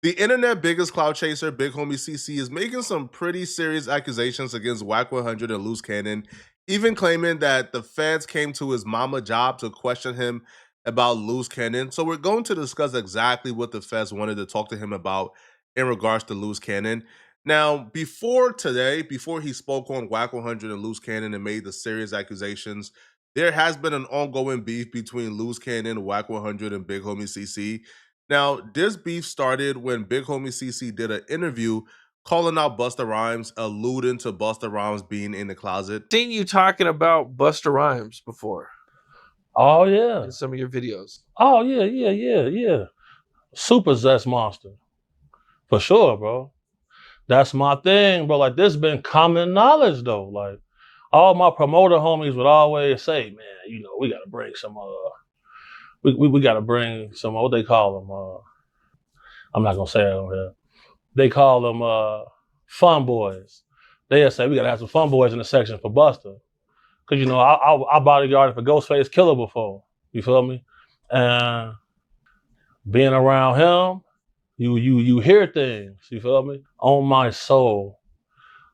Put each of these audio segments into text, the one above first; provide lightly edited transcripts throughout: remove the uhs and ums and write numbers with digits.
The internet biggest cloud chaser, Big Homie CC, is making some pretty serious accusations against Whack 100 and Loose Cannon, even claiming that the feds came to his mama job to question him about Loose Cannon. So we're going to discuss exactly what the feds wanted to talk to him about in regards to Loose Cannon. Now, before today, before he spoke on Whack 100 and Loose Cannon and made the serious accusations, there has been an ongoing beef between Loose Cannon, Whack 100, and Big Homie CC. Now, this beef started when Big Homie CC did an interview calling out Busta Rhymes, alluding to Busta Rhymes being in the closet. Seen you talking about Busta Rhymes before Oh yeah. in some of your videos. Oh yeah. Super zest monster. For sure, bro. That's my thing, bro. Like, this been common knowledge though. Like, all my promoter homies would always say, man, you know, we gotta bring some we gotta bring some, what they call them, I'm not gonna say it on here. They call them fun boys. They'll say we gotta have some fun boys in the section for Buster. Cause you know, I bodyguarded for Ghostface Killer before. You feel me? And being around him, you hear things, you feel me? On my soul.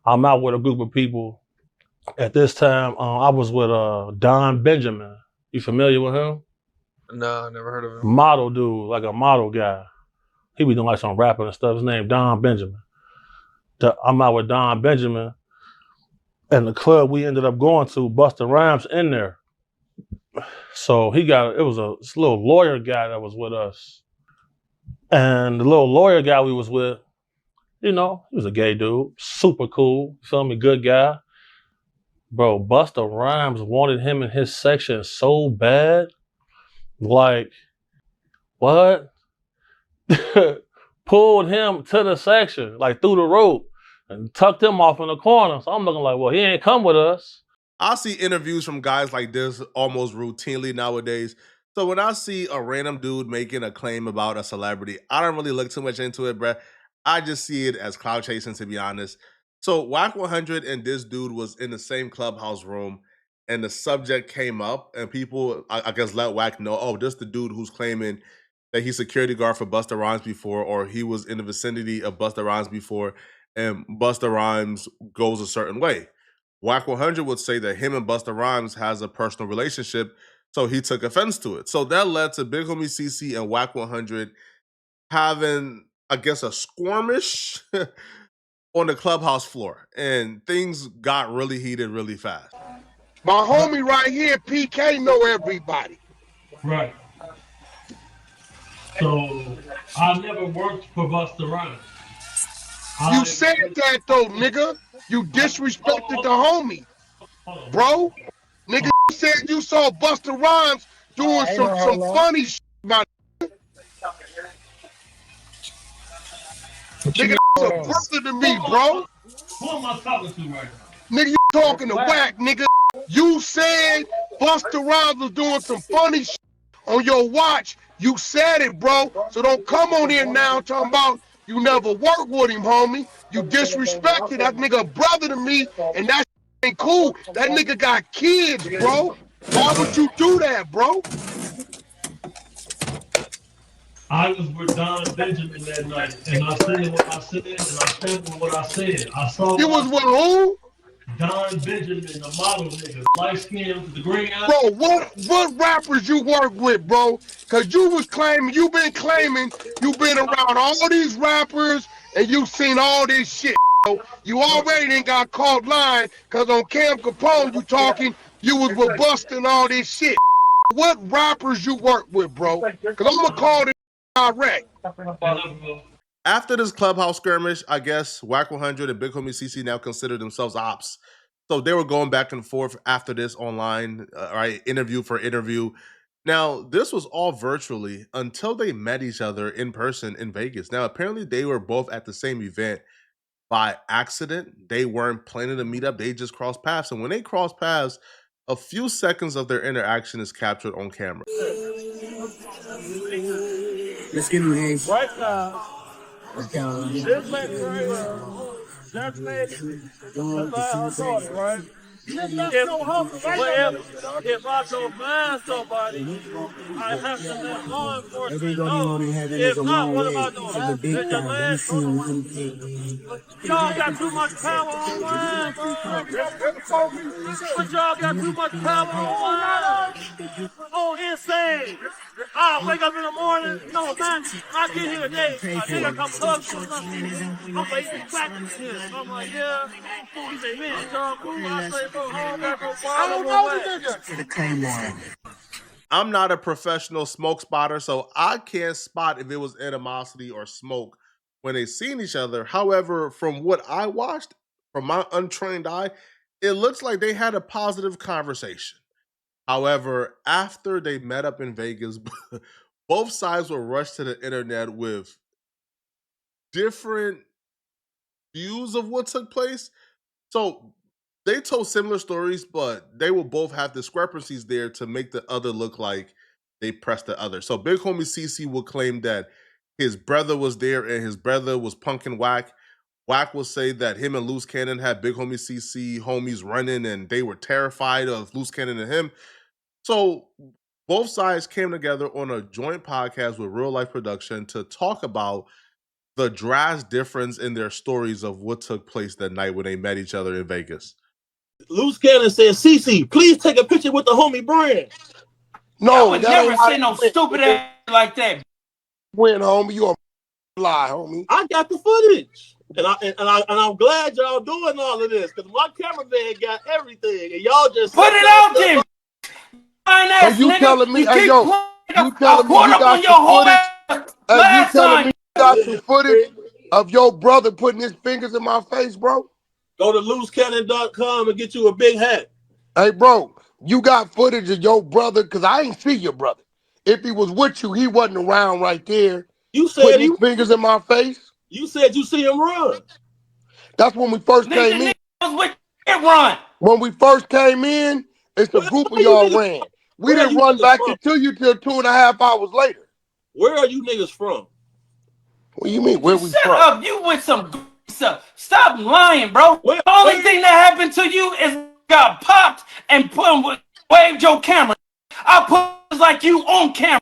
I'm out with a group of people. At this time, I was with Don Benjamin. You familiar with him? No, never heard of him. Model dude, like a model guy. He be doing like some rapping and stuff. His name Don Benjamin. I'm out with Don Benjamin. And the club we ended up going to, Busta Rhymes in there. So it was this little lawyer guy that was with us. And the little lawyer guy we was with, you know, he was a gay dude, super cool, you feel me, good guy. Bro, Busta Rhymes wanted him in his section so bad. Like, what? Pulled him to the section, like through the rope, and tucked him off in the corner. So I'm looking like, well, he ain't come with us. I see interviews from guys like this almost routinely nowadays. So when I see a random dude making a claim about a celebrity, I don't really look too much into it, bruh. I just see it as cloud chasing, to be honest. So Whack 100 and this dude was in the same clubhouse room, and the subject came up, and people, I guess, let Whack know, oh, this the dude who's claiming that he's security guard for Busta Rhymes before, or he was in the vicinity of Busta Rhymes before, and Busta Rhymes goes a certain way. Whack 100 would say that him and Busta Rhymes has a personal relationship, so he took offense to it. So that led to Big Homie CC and Whack 100 having, I guess, a skirmish on the clubhouse floor, and things got really heated really fast. My homie right here, PK, know everybody. Right. So I never worked for Busta Rhymes. You said that though, nigga. You disrespected the homie, bro. Nigga, you said you saw Busta Rhymes doing some funny shit, my nigga. That's a brother to me, bro. Who am I talking to right now? Nigga, you talking to Whack, nigga. You said Busta Rhymes was doing some funny shit on your watch. You said it, bro. So don't come on here now talking about you never worked with him, homie. You disrespected that nigga, a brother to me, and that ain't cool. That nigga got kids, bro. Why would you do that, bro? I was with Don Benjamin that night, and I said what I said, and I stand with what I said. I saw You was with who? Don Benjamin, the model nigga, light skin with the green eyes. Bro, what rappers you work with, bro? Cause you been claiming you been around all these rappers and you seen all this shit, bro. You already done got caught lying, cause on Cam Capone you talking, you was with busting all this shit. What rappers you work with, bro? Cause I'm gonna call this direct. After this clubhouse skirmish, I guess Whack 100 and Big Homie CC now consider themselves ops. So they were going back and forth after this online, right? Interview for interview. Now, this was all virtually until they met each other in person in Vegas. Now, apparently they were both at the same event by accident. They weren't planning to meet up. They just crossed paths. And when they crossed paths, a few seconds of their interaction is captured on camera. Let's get him, Hayes. Right now, this makes right here. That's made. That's how I thought it, right? If I don't find somebody, I have to let law enforcement know. If not, what am I doing? It's your last y'all got too much power online, bro. But y'all got too much power online. Oh, insane. I wake up in the morning, no, man, I get here today, a nigga come hug me or something. I'm like, he's black and shit. I'm like, yeah. He say, man, y'all cool. I say, bro, I don't got no problem with that. I'm not a professional smoke spotter, so I can't spot if it was animosity or smoke when they seen each other. However, from what I watched, from my untrained eye, it looks like they had a positive conversation. However, after they met up in Vegas, both sides were rushed to the internet with different views of what took place. So they told similar stories, but they will both have discrepancies there to make the other look like they pressed the other. So Big Homie CC will claim that his brother was there and his brother was punking Whack. Whack will say that him and Luce Cannon had Big Homie CC homies running and they were terrified of Luce Cannon and him. So both sides came together on a joint podcast with Real Life Production to talk about the drastic difference in their stories of what took place that night when they met each other in Vegas. Luce Cannon said, CC, please take a picture with the homie Brand. No, I would never say no stupid ass like that. When, homie, you a lie, homie. I got the footage. And I'm glad y'all doing all of this because my cameraman got everything and y'all just put it out there. So you nigga, telling me, hey yo, you telling me you got some footage? Hey, you telling me you got some footage of your brother putting his fingers in my face, bro? Go to loosecannon.com and get you a big hat. Hey, bro, you got footage of your brother? Because I ain't see your brother. If he was with you, he wasn't around right there. You said putting his fingers in my face? You said you see him run. That's when we first came in. Run. When we first came in, it's a group of y'all ran. We didn't run back into you till 2.5 hours later. Where are you niggas from? What do you mean, where we from? Shut up, you with some stuff. Stop lying, bro. The only thing that happened to you is got popped and waved your camera. I put like you on camera.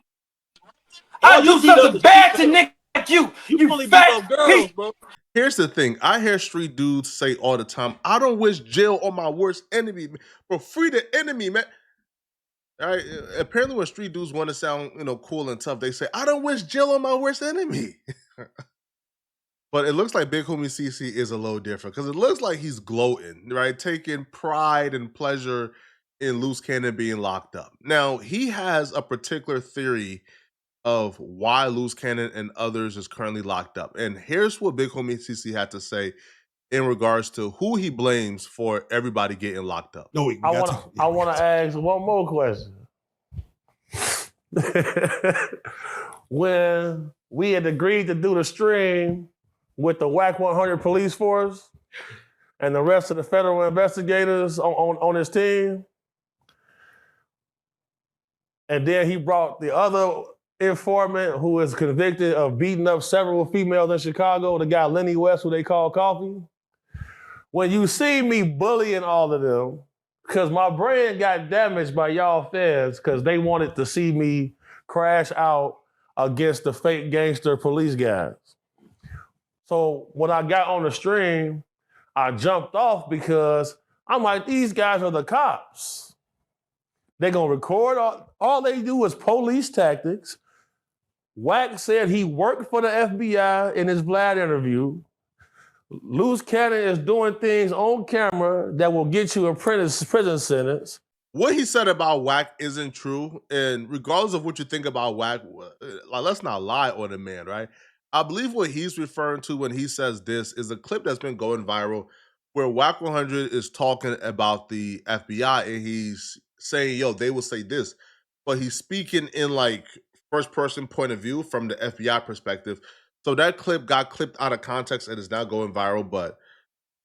I do something bad to niggas like you. You fat girls, bro. Here's the thing. I hear street dudes say all the time, I don't wish jail on my worst enemy. But free the enemy, man. All right. Apparently when street dudes want to sound, cool and tough, they say, I don't wish jail on my worst enemy. But it looks like Big Homie CC is a little different because it looks like he's gloating, right? Taking pride and pleasure in Luce Cannon being locked up. Now, he has a particular theory of why Luce Cannon and others is currently locked up. And here's what Big Homie CC had to say in regards to who he blames for everybody getting locked up. No, I want to ask one more question. When we had agreed to do the stream with the WAC 100 police force and the rest of the federal investigators on his team, and then he brought the other informant who is convicted of beating up several females in Chicago, the guy Lenny West, who they call Coffee. When you see me bullying all of them, because my brand got damaged by y'all feds because they wanted to see me crash out against the fake gangster police guys. So when I got on the stream, I jumped off because I'm like, these guys are the cops. They're going to record. All they do is police tactics. Wack said he worked for the FBI in his Vlad interview. Luce Cannon is doing things on camera that will get you a prison sentence. What he said about Wack isn't true. And regardless of what you think about Wack, let's not lie on the man, right? I believe what he's referring to when he says this is a clip that's been going viral where Wack 100 is talking about the FBI and he's saying, yo, they will say this. But he's speaking in like first person point of view from the FBI perspective. So that clip got clipped out of context and is now going viral. But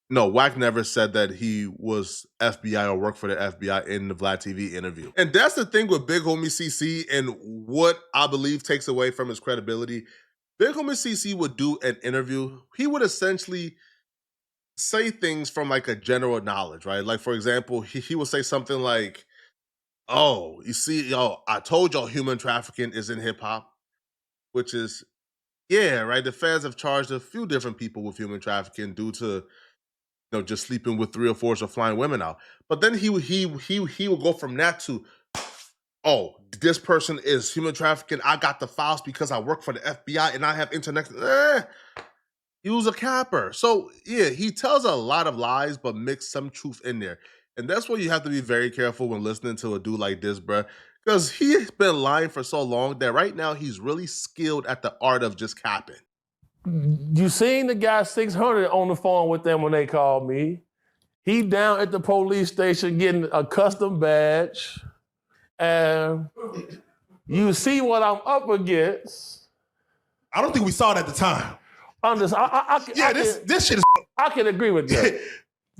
no, Wack never said that he was FBI or worked for the FBI in the Vlad TV interview. And that's the thing with Big Homie CC and what I believe takes away from his credibility. Big Homie CC would do an interview. He would essentially say things from like a general knowledge, right? Like for example, he will say something like, "Oh, you see, yo, I told y'all human trafficking is in hip hop," which is yeah, right. The feds have charged a few different people with human trafficking due to just sleeping with 3 or 4 or flying women out. But then he will go from that to, oh, this person is human trafficking. I got the files because I work for the FBI and I have internet. He was a capper. So yeah, he tells a lot of lies, but mix some truth in there. And that's why you have to be very careful when listening to a dude like this, bruh. Because he's been lying for so long that right now he's really skilled at the art of just capping. You seen the guy 600 on the phone with them when they called me. He down at the police station getting a custom badge. And you see what I'm up against. I don't think we saw it at the time. This shit is. I can agree with that.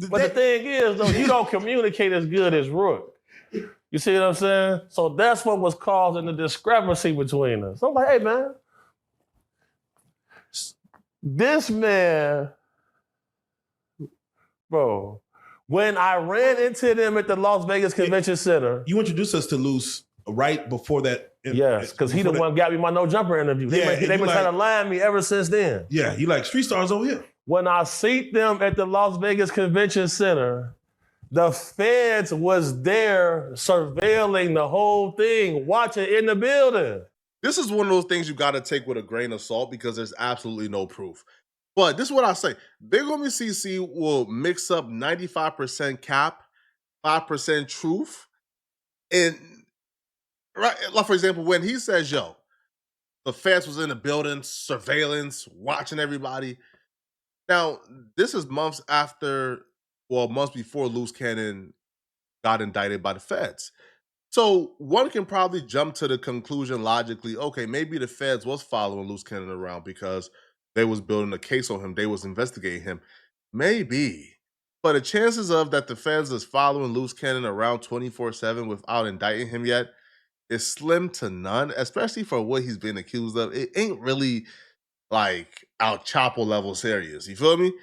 But the thing is, though, you don't communicate as good as Rook. You see what I'm saying? So that's what was causing the discrepancy between us. I'm like, hey, man, this man, bro, when I ran into them at the Las Vegas Convention Center. You introduced us to Luce right before that. Yes, because he the one got me my No Jumper interview. They've been trying to line me ever since then. Yeah, he like street stars over here. When I see them at the Las Vegas Convention Center, the feds was there surveilling the whole thing, watching in the building. This is one of those things you got to take with a grain of salt because there's absolutely no proof. But this is what I say. Big Homie CC will mix up 95% cap, 5% truth. And, right, like for example, when he says, yo, the feds was in the building, surveillance, watching everybody. Now, this is months before Luce Cannon got indicted by the feds. So one can probably jump to the conclusion logically, okay, maybe the feds was following Luce Cannon around because they was building a case on him. They was investigating him. Maybe. But the chances of that the feds is following Luce Cannon around 24/7 without indicting him yet is slim to none, especially for what he's been accused of. It ain't really like El Chapo level serious. You feel me?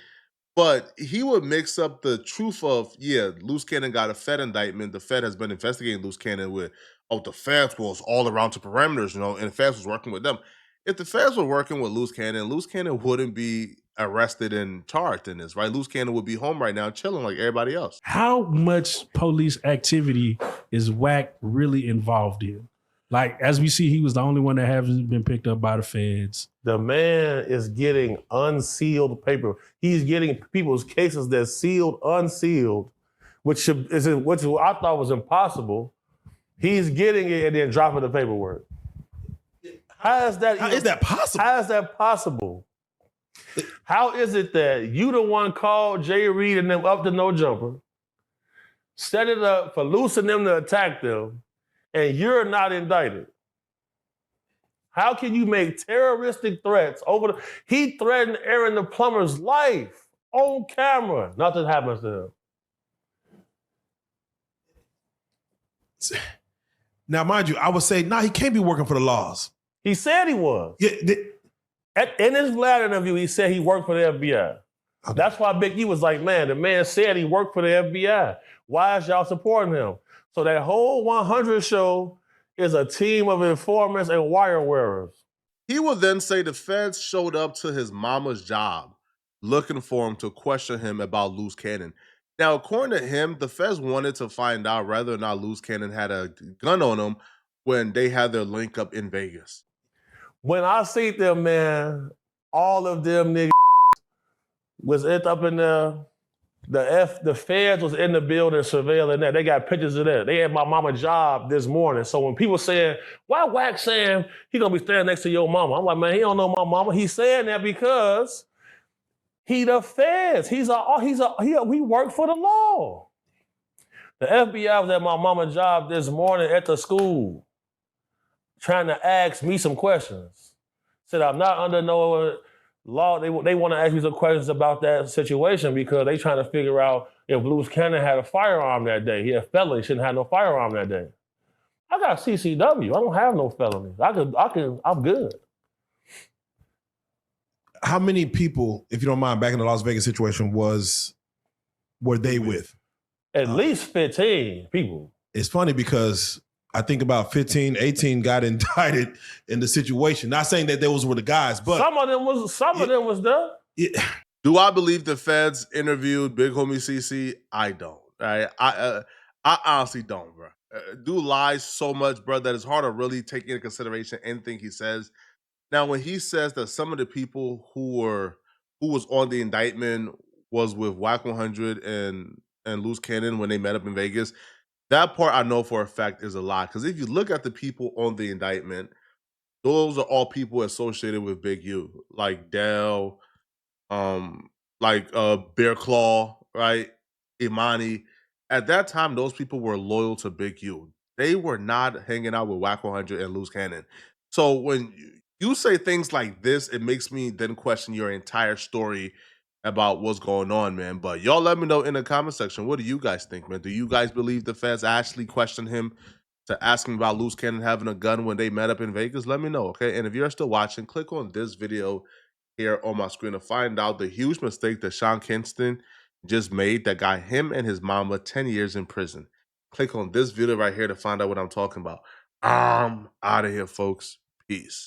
But he would mix up the truth of, yeah, Luce Cannon got a Fed indictment. The Fed has been investigating Luce Cannon with, oh, the feds was all around to parameters, and the feds was working with them. If the feds were working with Luce Cannon wouldn't be arrested and charged in this, right? Luce Cannon would be home right now chilling like everybody else. How much police activity is Wack really involved in? Like, as we see, he was the only one that hasn't been picked up by the feds. The man is getting unsealed paper. He's getting people's cases that's sealed, unsealed, which I thought was impossible. He's getting it and then dropping the paperwork. How is that possible? How is that possible? How is it that you the one called Jay Reed and them up to No Jumper, set it up for Luce and them to attack them, and you're not indicted? How can you make terroristic threats he threatened Aaron the plumber's life on camera. Nothing happens to him. Now, mind you, I would say, he can't be working for the laws. He said he was. Yeah, in his Vlad interview, he said he worked for the FBI. Okay. That's why Big E was like, man, the man said he worked for the FBI. Why is y'all supporting him? So that whole 100 show is a team of informants and wire wearers. He will then say the feds showed up to his mama's job looking for him to question him about Luce Cannon. Now, according to him, the feds wanted to find out whether or not Luce Cannon had a gun on him when they had their link up in Vegas. When I see them, man, all of them niggas was up in there. The feds was in the building surveilling that. They got pictures of that. They had my mama job this morning. So when people saying, why Wack saying he gonna be standing next to your mama? I'm like, man, he don't know my mama. He's saying that because he the feds. He worked for the law. The FBI was at my mama's job this morning at the school trying to ask me some questions. Said, I'm not under no law. They want to ask me some questions about that situation because they trying to figure out if Luce Cannon had a firearm that day. He had a felony, shouldn't have no firearm that day. I got CCW. I don't have no felonies. I'm good. how many people, if you don't mind, back in the Las Vegas situation were they with? At least 15 people. It's funny because I think about 15, 18 got indicted in the situation. Not saying that those were the guys, but some of them was there. Do I believe the feds interviewed Big Homie CC? I don't. Right? I honestly don't, bro. Dude lies so much, bro, that it's hard to really take into consideration anything he says. Now, when he says that some of the people who was on the indictment was with Whack 100 and Luce Cannon when they met up in Vegas, that part I know for a fact is a lie. Because if you look at the people on the indictment, those are all people associated with Big U, like Dell, Bear Claw, right? Imani. At that time, those people were loyal to Big U. They were not hanging out with Whack 100 and Loose Cannon. So when you say things like this, it makes me then question your entire story about what's going on, man. But y'all let me know in the comment section. What do you guys think, man? Do you guys believe the feds actually questioned him to ask him about Loose Cannon having a gun when they met up in Vegas? Let me know, okay? And if you're still watching, click on this video here on my screen to find out the huge mistake that Sean Kingston just made that got him and his mama 10 years in prison. Click on this video right here to find out what I'm talking about. I'm out of here, folks. Peace.